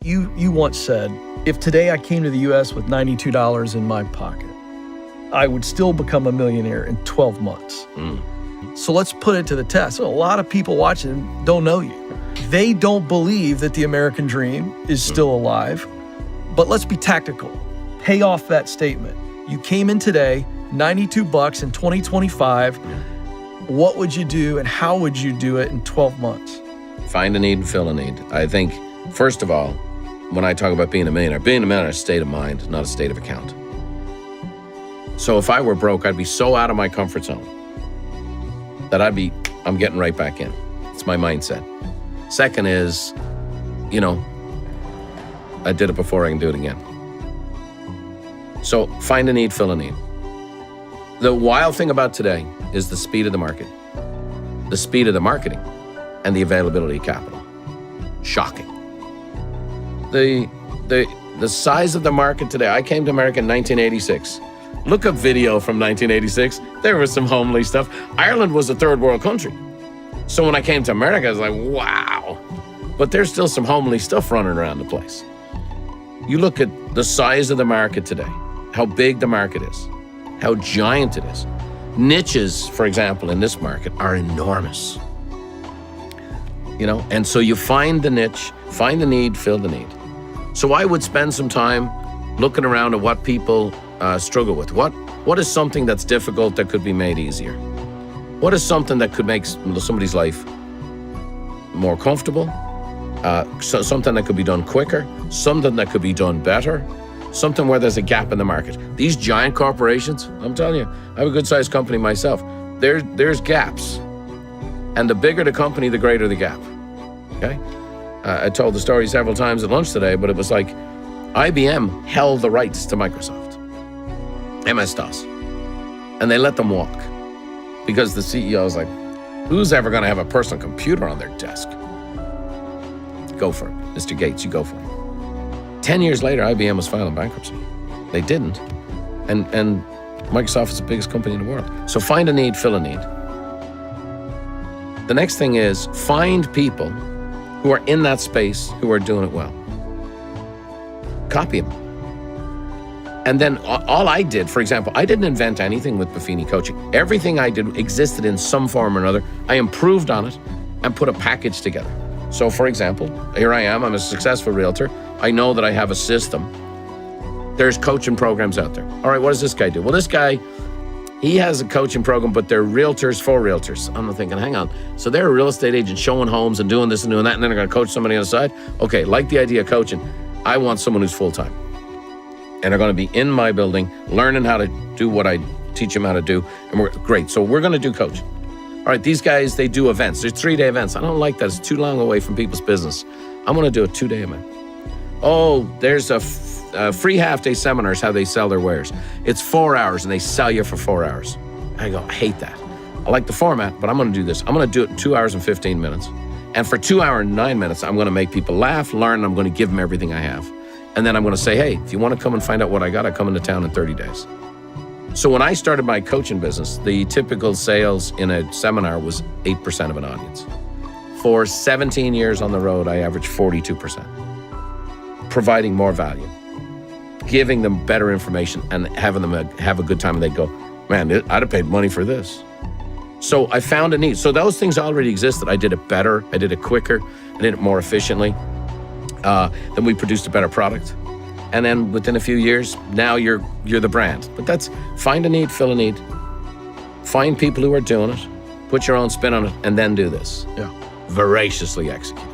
You once said, if today I came to the U.S. with $92 in my pocket, I would still become a millionaire in 12 months. So let's put it to the test. So a lot of people watching don't know you. They don't believe that the American dream is still alive. But let's be tactical. Pay off that statement. You came in today, $92 in 2025. What would you do and how would you do it in 12 months? Find a need and fill a need. I think, first of all, when I talk about being a millionaire is a state of mind, not a state of account. So if I were broke, I'd be so out of my comfort zone that I'm getting right back in. It's my mindset. Second is, I did it before, I can do it again. So find a need, fill a need. The wild thing about today is the speed of the market, the speed of the marketing, and the availability of capital. Shocking. The size of the market today. I came to America in 1986. Look up video from 1986. There was some homely stuff. Ireland was a third world country. So when I came to America, I was like, wow. But there's still some homely stuff running around the place. You look at the size of the market today, how big the market is, how giant it is. Niches, for example, in this market are enormous. And so you find the niche, find the need, fill the need. So I would spend some time looking around at what people struggle with. What is something that's difficult that could be made easier? What is something that could make somebody's life more comfortable? Something that could be done quicker, something that could be done better, something where there's a gap in the market. These giant corporations, I'm telling you, I have a good-sized company myself. There's gaps. And the bigger the company, the greater the gap, okay? I told the story several times at lunch today, but it was like IBM held the rights to Microsoft, MS-DOS, and they let them walk because the CEO was like, who's ever going to have a personal computer on their desk? Go for it. Mr. Gates, you go for it. 10 years later, IBM was filing bankruptcy. They didn't. And Microsoft is the biggest company in the world. So find a need, fill a need. The next thing is find people who are in that space who are doing it well. Copy them. And then all I did, for example, I didn't invent anything with Buffini coaching. Everything I did existed in some form or another. I improved on it and put a package together. So for example, here I am, I'm a successful realtor. I know that I have a system. There's coaching programs out there. All right, what does this guy do? Well, this guy, he has a coaching program, but they're realtors for realtors. I'm thinking, hang on. So they're a real estate agent showing homes and doing this and doing that, and then they're going to coach somebody on the side? Okay, like the idea of coaching. I want someone who's full-time. And they're going to be in my building, learning how to do what I teach them how to do. And we're great. So we're going to do coaching. All right, these guys, they do events. There's 3-day events. I don't like that. It's too long away from people's business. I'm going to do a 2-day event. Oh, there's a free half-day seminars, how they sell their wares. It's 4 hours, and they sell you for 4 hours. I go, I hate that. I like the format, but I'm going to do this. I'm going to do it in 2 hours and 15 minutes. And for 2 hours and 9 minutes, I'm going to make people laugh, learn, and I'm going to give them everything I have. And then I'm going to say, hey, if you want to come and find out what I got, I come into town in 30 days. So when I started my coaching business, the typical sales in a seminar was 8% of an audience. For 17 years on the road, I averaged 42%. Providing more value, giving them better information, and having them have a good time. And they'd go, man, I'd have paid money for this. So I found a need. So those things already existed. I did it better. I did it quicker. I did it more efficiently. Then we produced a better product. And then within a few years, now you're the brand. But that's find a need, fill a need. Find people who are doing it, put your own spin on it, and then do this. Yeah. Voraciously execute.